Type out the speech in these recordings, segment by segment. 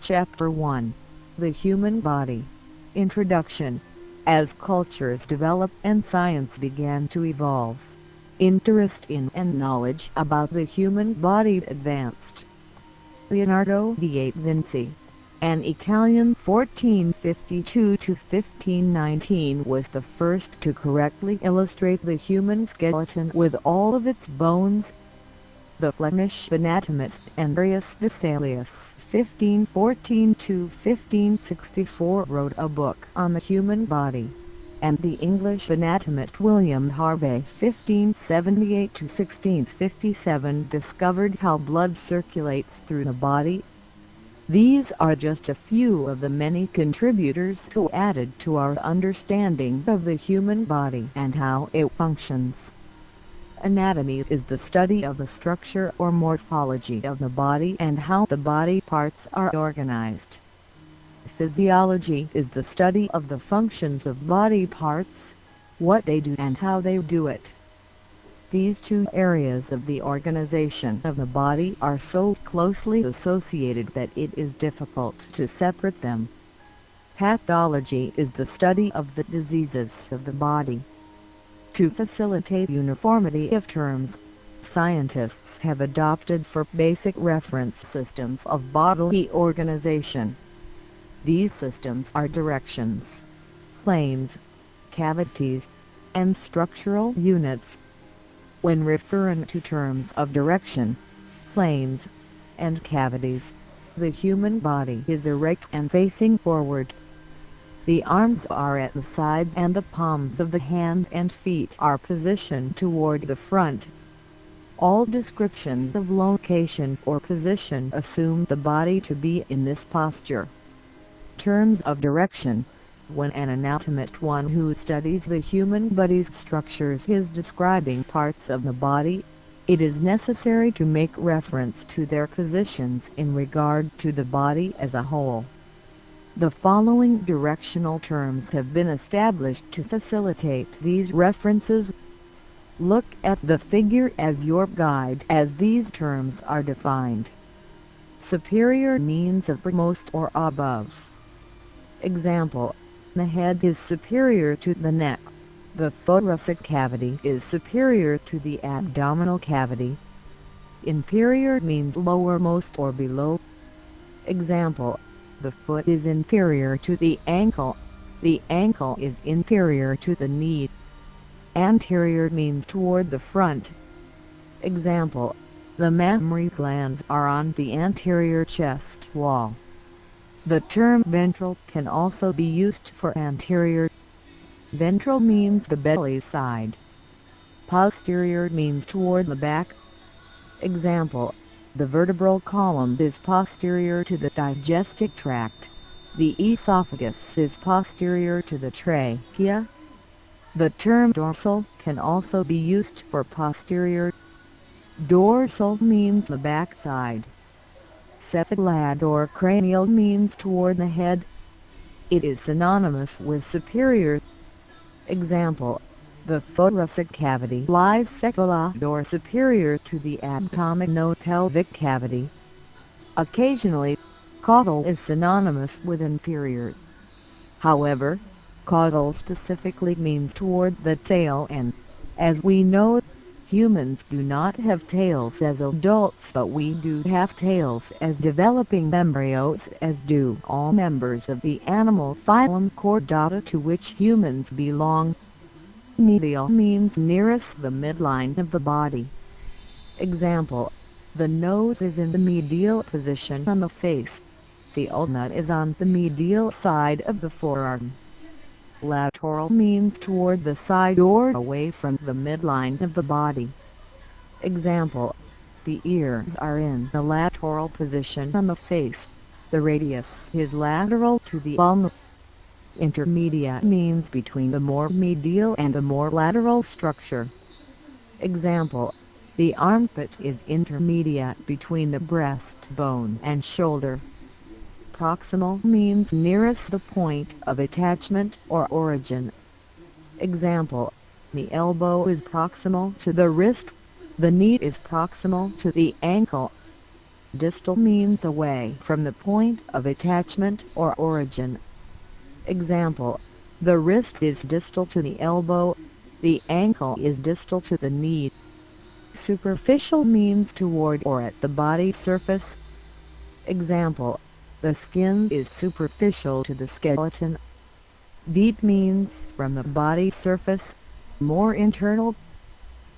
Chapter 1. The Human Body. Introduction. As cultures developed and science began to evolve, interest in and knowledge about the human body advanced. Leonardo da Vinci, an Italian 1452–1519, was the first to correctly illustrate the human skeleton with all of its bones. The Flemish anatomist Andreas Vesalius, 1514–1564, wrote a book on the human body, and the English anatomist William Harvey, 1578–1657, discovered how blood circulates through the body. These are just a few of the many contributors who added to our understanding of the human body and how it functions. Anatomy is the study of the structure or morphology of the body and how the body parts are organized. Physiology is the study of the functions of body parts, what they do and how they do it. These two areas of the organization of the body are so closely associated that it is difficult to separate them. Pathology is the study of the diseases of the body. To facilitate uniformity of terms, scientists have adopted four basic reference systems of bodily organization. These systems are directions, planes, cavities, and structural units. When referring to terms of direction, planes, and cavities, the human body is erect and facing forward. The arms are at the sides and the palms of the hand and feet are positioned toward the front. All descriptions of location or position assume the body to be in this posture. Terms of direction. When an anatomist, one who studies the human body's structures, is describing parts of the body, it is necessary to make reference to their positions in regard to the body as a whole. The following directional terms have been established to facilitate these references. Look at the figure as your guide as these terms are defined. Superior means uppermost or above. Example: the head is superior to the neck. The thoracic cavity is superior to the abdominal cavity. Inferior means lowermost or below. Example: the foot is inferior to the ankle. The ankle is inferior to the knee. Anterior means toward the front. Example: the mammary glands are on the anterior chest wall. The term ventral can also be used for anterior. Ventral means the belly side. Posterior means toward the back. Example: the vertebral column is posterior to the digestive tract. The esophagus is posterior to the trachea. The term dorsal can also be used for posterior. Dorsal means the back side. Cephalad or cranial means toward the head. It is synonymous with superior. Example: the thoracic cavity lies cephalad or superior to the abdominopelvic cavity. Occasionally, caudal is synonymous with inferior. However, caudal specifically means toward the tail, and, as we know, humans do not have tails as adults, but we do have tails as developing embryos, as do all members of the animal phylum Chordata, to which humans belong. Medial means nearest the midline of the body. Example: the nose is in the medial position on the face. The ulna is on the medial side of the forearm. Lateral means toward the side or away from the midline of the body. Example: the ears are in the lateral position on the face. The radius is lateral to the ulna. Intermediate means between the more medial and the more lateral structure. Example: the armpit is intermediate between the breastbone and shoulder. Proximal means nearest the point of attachment or origin. Example: the elbow is proximal to the wrist. The knee is proximal to the ankle. Distal means away from the point of attachment or origin. Example: the wrist is distal to the elbow, the ankle is distal to the knee. Superficial means toward or at the body surface. Example: the skin is superficial to the skeleton. Deep means from the body surface, more internal.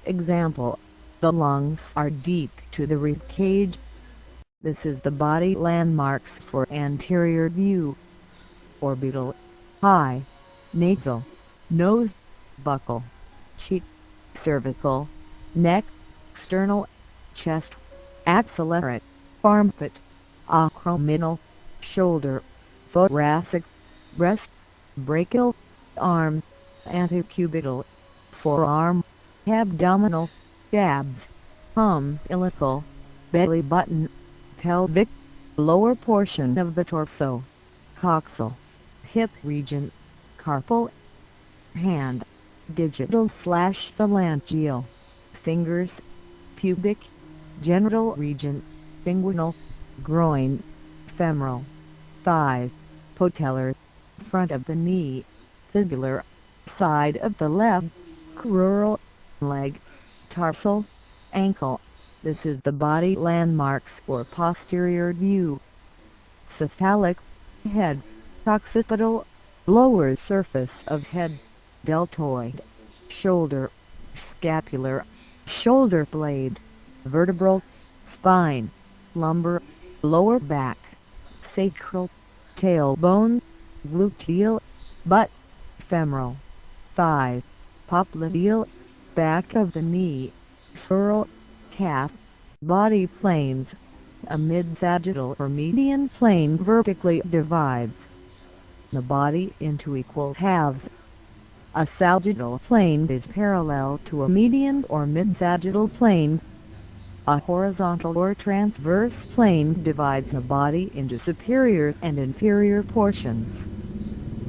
Example: the lungs are deep to the rib cage. This is the body landmarks for anterior view. Orbital, high, nasal, nose, buccal, cheek, cervical, neck, sternal, chest, axillary, armpit, acromiddle, shoulder, thoracic, breast, brachial, arm, antecubital, forearm, abdominal, abs, umbilical, belly button, pelvic, lower portion of the torso, coxal, hip region, carpal, hand, digital/phalangeal, fingers, pubic, genital region, inguinal, groin, femoral, thigh, patellar, front of the knee, fibular, side of the leg, crural, leg, tarsal, ankle. This is the body landmarks for posterior view. Cephalic, head, occipital, lower surface of head, deltoid, shoulder, scapular, shoulder blade, vertebral, spine, lumbar, lower back, sacral, tailbone, gluteal, butt, femoral, thigh, popliteal, back of the knee, scroll, calf, body planes. A mid-sagittal or median plane vertically divides the body into equal halves. A sagittal plane is parallel to a median or mid-sagittal plane. A horizontal or transverse plane divides the body into superior and inferior portions.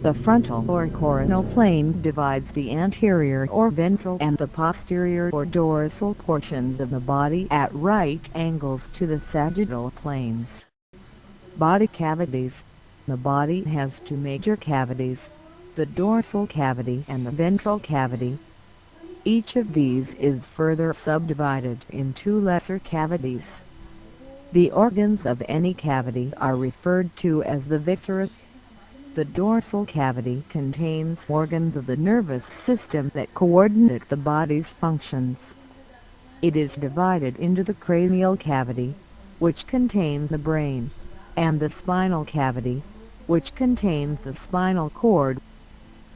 The frontal or coronal plane divides the anterior or ventral and the posterior or dorsal portions of the body at right angles to the sagittal planes. Body cavities. The body has two major cavities, the dorsal cavity and the ventral cavity. Each of these is further subdivided in two lesser cavities. The organs of any cavity are referred to as the viscera. The dorsal cavity contains organs of the nervous system that coordinate the body's functions. It is divided into the cranial cavity, which contains the brain, and the spinal cavity, which contains the spinal cord.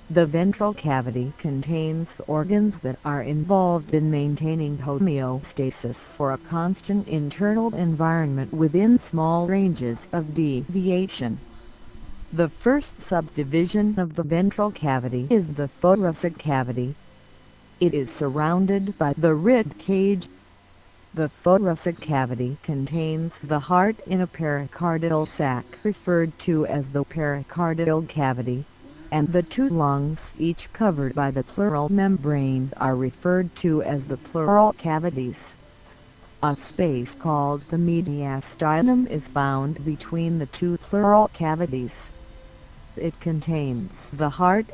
The ventral cavity contains organs that are involved in maintaining homeostasis for a constant internal environment within small ranges of deviation. The first subdivision of the ventral cavity is the thoracic cavity. It is surrounded by the rib cage. The thoracic cavity contains the heart in a pericardial sac referred to as the pericardial cavity, and the two lungs, each covered by the pleural membrane, are referred to as the pleural cavities. A space called the mediastinum is found between the two pleural cavities. It contains the heart,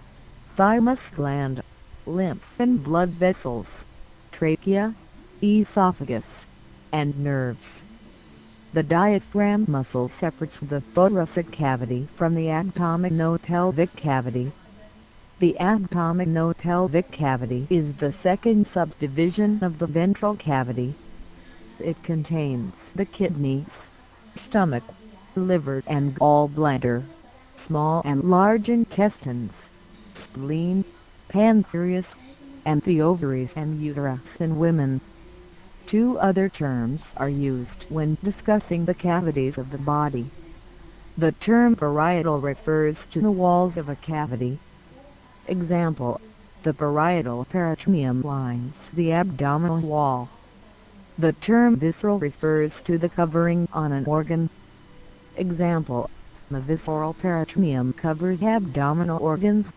thymus gland, lymph and blood vessels, trachea, esophagus, and nerves. The diaphragm muscle separates the thoracic cavity from the abdominopelvic cavity. The abdominopelvic cavity is the second subdivision of the ventral cavity. It contains the kidneys, stomach, liver and gallbladder, small and large intestines, spleen, pancreas, and the ovaries and uterus in women. Two other terms are used when discussing the cavities of the body. The term parietal refers to the walls of a cavity. Example: the parietal peritoneum lines the abdominal wall. The term visceral refers to the covering on an organ. Example: the visceral peritoneum covers abdominal organs.